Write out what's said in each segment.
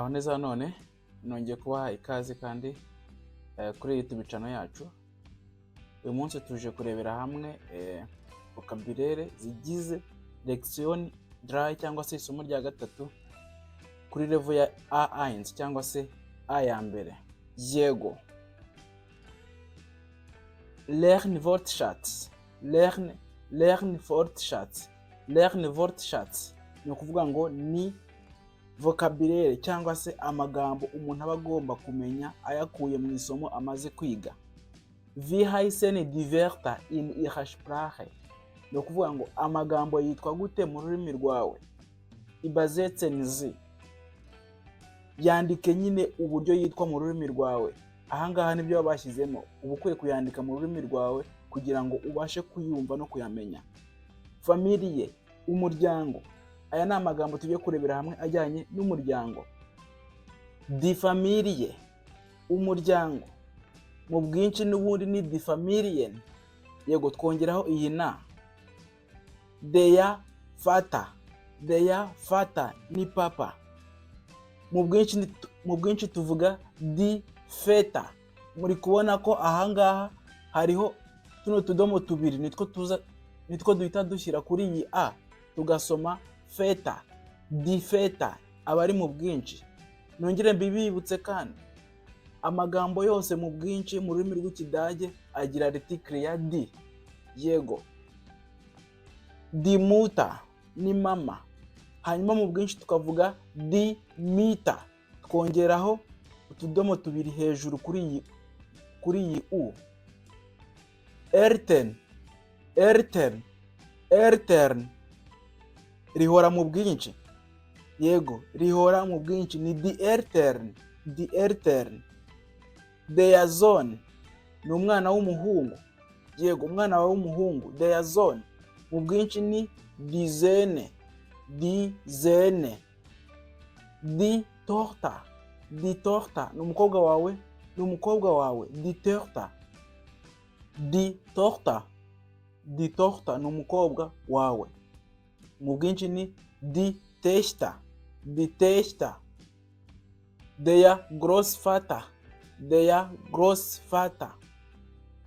muraho neza none nongeye kubaha ikaze kandi kuri YouTube channel yacu. Uyu munsi tuje kurebera hamwe vocabulaire zigize lection dry cyangwa se isomo rya gatatu kuri level ya A1 cyangwa se A ya mbere. Yego. Lern Wortschatz. Lern Wortschatz. Lern Wortschatz. Ni ukuvuga ngo ni vocabulaire cyangwa se amagambo umuntu aba agomba kumenya ayakuye mu isomo amaze kwiga. Wie heißen die Wörter in ihrer Sprache? Ni ukuvuga ngo amagambo yitwa gute mu rurimi rwawe. Übersetzen Sie. Yandike nyine uburyo yitwa mu rurimi rwawe. Ahangaha nibyo bashyizemo, uba ukwiye kuyandika mu rurimi rwawe kugira ngo ubashe kuyumva no kuyamenya. Familie, umuryango. Aya ni amagambo tugiye kurebera hamwe ajyanye n'umuryango. Die Familie, umuryango. Mu bwinshi n'ubundi ni die Familien. Yego, twongeraho iyi na. Der Vater ni papa. Mu bwinshi tuvuga die Väter. Muri kubona ko ahangaha hariho tuno tudomo tubiri nitwo duhita dushyira kuri iyi a tugasoma Väter, die Väter, abari mu bwinshi. Nongere mbibibutse kandi amagambo yose mu bwinshi mu rurimi rw'Ikidage agira article ya die. Yego. Die Mutter ni mama. Hanyuma mu bwinshi tukavuga die Mütter. Twongeraho utudomo tubiri hejuru kuri iyi u. Eltern rihora mu bwinshi. Yego, rihora mu bwinshi ni die Eltern. Der Sohn ni umwana w'umuhungu. Yego, umwana wawe w'umuhungu. Der Sohn mu bwinshi ni die Söhne. Die Tochter ni umukobwa wawe. Die Tochter ni umukobwa wawe. Mu bwinshi ni die Töchter. Der Großvater.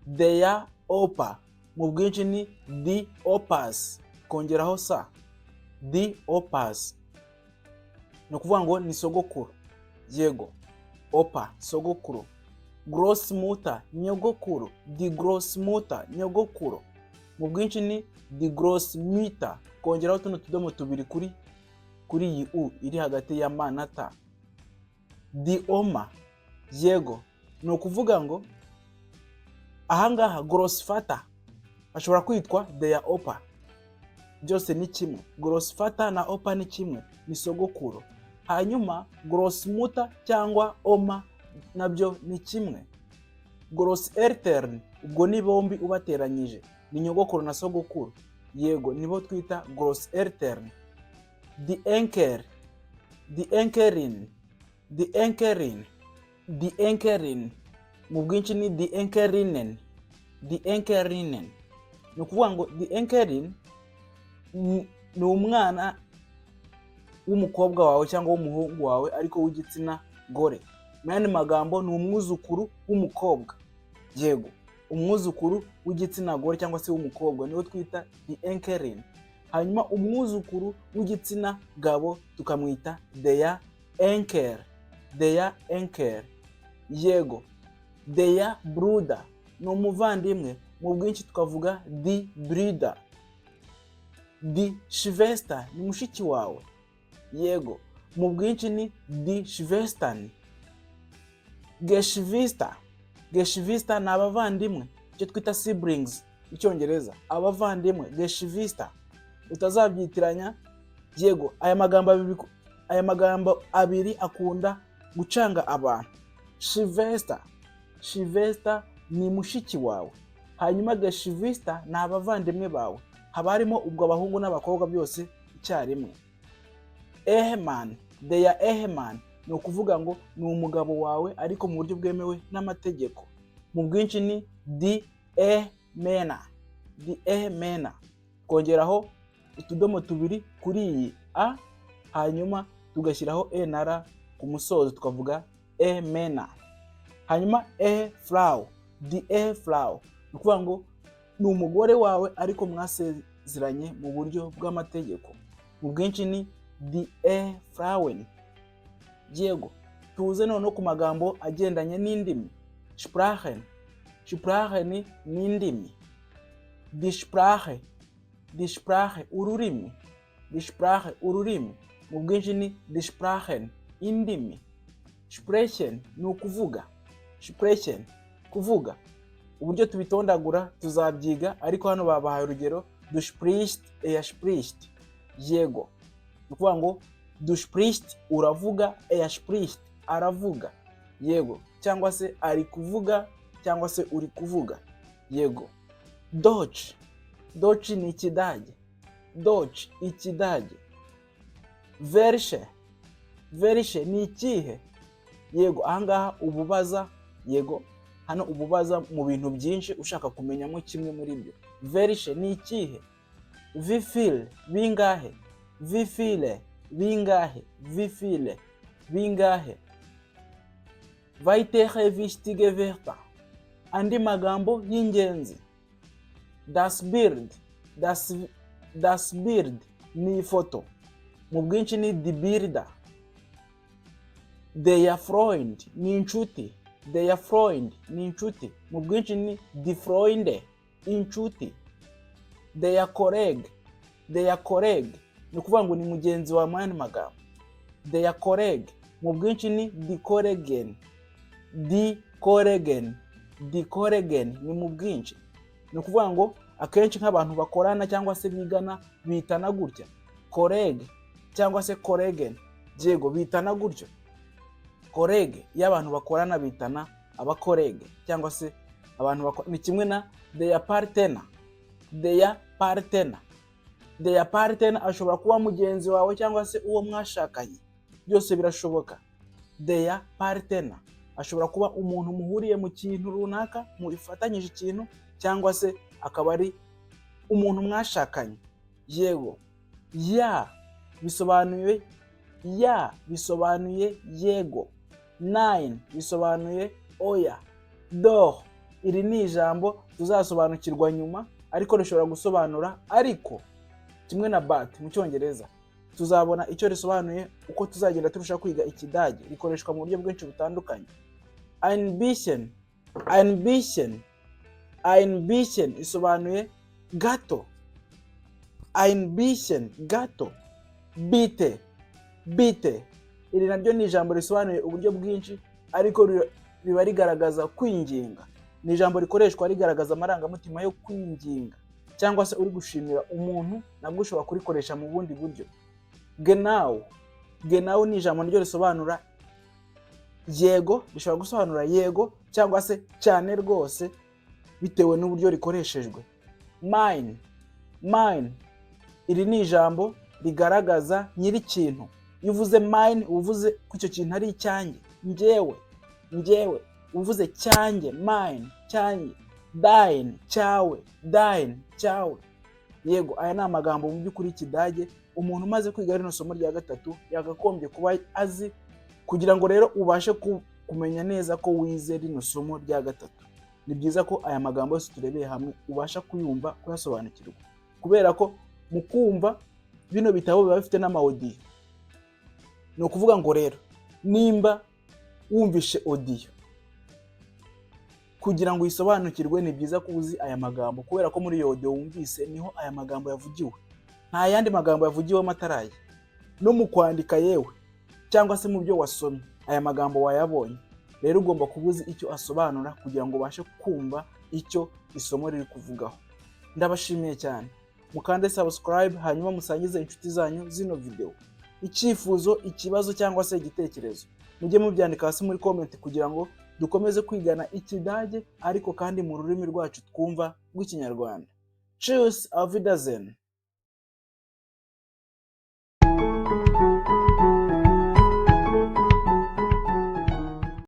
Der Opa. Mu bwinshi ni die Opas. Kongeraho sa. Die Opas. Ni ukuvuga ngo ni sogokuru. Yego. Opa, sogokuru. Großmutter, nyogokuru. Die Großmutter, nyogokuru. Mu bwinshi ni die Großmütter. Kongeraho tuno tudomo tubiri kuri iyi u iri hagati ya ma na ta. Die Oma. Yego. Ni ukuvuga ngo ahangaha Großvater ashobora kwitwa der Opa. Byose ni kimwe. Großvater na Opa ni kimwe, ni sogokuru. Hanyuma Großmutter cyangwa Oma nabyo ni kimwe. Großeltern ubwo ni bombi ubateranyije, ni nyogokuru na sogokuru. Yego, nibo twita Großeltern. Die Enkelin. Mu bwinshi ni die Enkelinnen. Ni ukuvuga ngo die Enkelin ni umwana w'umukobwa wawe cyangwa w'umuhungu wawe ariko w'igitsina gore. Mane magambo ni umwuzukuru w'umukobwa. Yego, umwuzukuru w'igitsina gore cyangwa se w'umukobwa niwo twita die Enkelin. Hanyuma umwuzukuru w'igitsina gabo tukamwita der Enkel. Yego. Der Bruder ni umuvandimwe. Mu bwinshi tukavuga die Brüder. Die Schwester ni mushiki wawe. Yego, mu bwinshi ni die Schwestern. Geschwister ni abavandimwe, icyo twita siblings mu Cyongereza. Abavandimwe, Geschwister. Utazabyitiranya. Yego, aya magambo abiri akunda gucanga abantu. Schwester ni mushiki wawe. Hanyuma Geschwister ni abavandimwe bawe. Haba harimo ubwo abahungu n'abakobwa byose icyarimwe. Ehemann, der Ehemann ni ukuvuga ngo ni umugabo wawe ariko mu buryo bwemewe n'amategeko. Mu bwinshi ni die Ehemänner. Kongeraho utudomo tubiri kuri iyi a hanyuma tugashyiraho e na r ku musozo tukavuga Männer. Hanyuma Frau, die Frau ni ukuvuga ngo ni umugore wawe ariko mwasezeranye mu buryo bw'amategeko. Mu bwinshi ni die Frauen. Yego, tuze noneho ku magambo agendanye n'indimi. Sprachen. Sprachen ni indimi. Die Sprache. Die Sprache ururimi. Die Sprache ururimi. Mu bwinshi ni die Sprachen indimi. Sprechen ni ukuvuga. Sprechen kuvuga. Uburyo tubitondagura tuzabyiga, ariko hano babahaye urugero du sprichst, spricht. Yego, ni ukuvuga ngo du sprichst uravuga, spricht aravuga. Yego, cyangwa se ari kuvuga cyangwa se uri kuvuga. Yego. Deutsch. Deutsch ni Ikidage. Deutsch Ikidage. Welche. Welche ni ikihe. Yego, ahangaha ububaza. Yego, hano ububaza mu bintu byinshi ushaka kumenyamo kimwe muri byo. Welche ni ikihe. Wie viel bingahe. Wie viele bingahe. Wie viele bingahe. Weitere wichtige Wörter. Andi magambo y'ingenzi. Das Bild. Das Bild ni ifoto. Mu bwinshi ni die Bilder. Der Freund ni inshuti. Der Freund ni inshuti. Mu bwinshi ni die Freunde inshuti. Der Kollege. Der Kollege ni ukuvuga ngo ni mugenzi wa mwanya magambo. Der Kollege mu bwinshi ni die Kollegen. Die Kollegen. Die Kollegen ni mu bwinshi. Ni ukuvuga ngo akenshi nk'abantu bakorana cyangwa se bigana bitana gutya. College cyangwa se Kollegen. Yego, bitana gutyo. College y'abantu bakorana bitana abakorege cyangwa se abantu ni kimwe na their partner. Their partner. Their partner ashobora kuba mugenzi wawe cyangwa se uwo mwashakanye. Byose birashoboka. Their partner ashobora kuba umuntu muhuriye mu kintu runaka, murifatanyije ikintu, cyangwa se akaba ari umuntu mwashakanye. Yego. Bisobanuye yego. Nein bisobanuye oya. Doch iri ni ijambo tuzasobanukirwa nyuma, ariko rishobora gusobanura ariko, kimwe na but mu Cyongereza. Tuzabona icyo risobanuye uko tuzagenda turusha kwiga Ikidage. Rikoreshwa mu buryo bwinshi butandukanye. Ambition isobanuye gato. Ambition gato. Bitte iri naryo ni ijambo risobanuye uburyo bwinshi, ariko riba rigaragaza kwinginga. Ni ijambo rikoreshwa rigaragaza amarangamutima yo kwinginga, cyangwa se uri gushimira umuntu, nabwo ushobora kurikoresha mu bundi buryo. Genau ni ijambo naryo risobanura yego, rishobora gusobanura yego cyangwa se cyane rwose bitewe n'uburyo rikoreshejwe. Mine iri ni ijambo rigaragaza nyiri ikintu. Iyo uvuze mine uvuze ko icyo kintu ari icyanjye. Njyewe uvuze cyanjye, mine cyanjye. Dein cyawe. Yego, aya ni amagambo mu by'ukuri Ikidage umuntu umaze kwiga rino somo rya gatatu yagakombye kuba azi, kugira ngo rero ubashe kumenya neza ko wize rino somo rya gatatu. Ni byiza ko aya magambo yose turebeye hamwe ubasha kuyumva, kuyasobanukirwa, kubera ko mu kumva bino bitabo biba bifite n'amaudio. Ni ukuvuga ngo rero nimba wumvishe audio, kugira ngo uyisobanukirwe ni byiza ko uzi aya magambo, kubera ko muri iyo audio wumvise niho aya magambo yavugiwe. Nta yandi magambo yavugiwemo ataraye. No mu kwandika yewe cyangwa se mu byo wasomye aya magambo wayabonye. Rero ugomba kubuza icyo asobanura kugira ngo ubashe kumva icyo isomo riri kuvugaho. Ndabashimiye cyane. Mukande subscribe, hanyuma musangize inshuti zanyu zino video. Icyifuzo, ikibazo cyangwa se igitekerezo, mujye mubyandika hasi muri comment kugira ngo dukomeze kwigana Ikidage, ariko kandi mu rurimi rwacu twumva rw'Ikinyarwanda. Tschüss, auf Wiedersehen.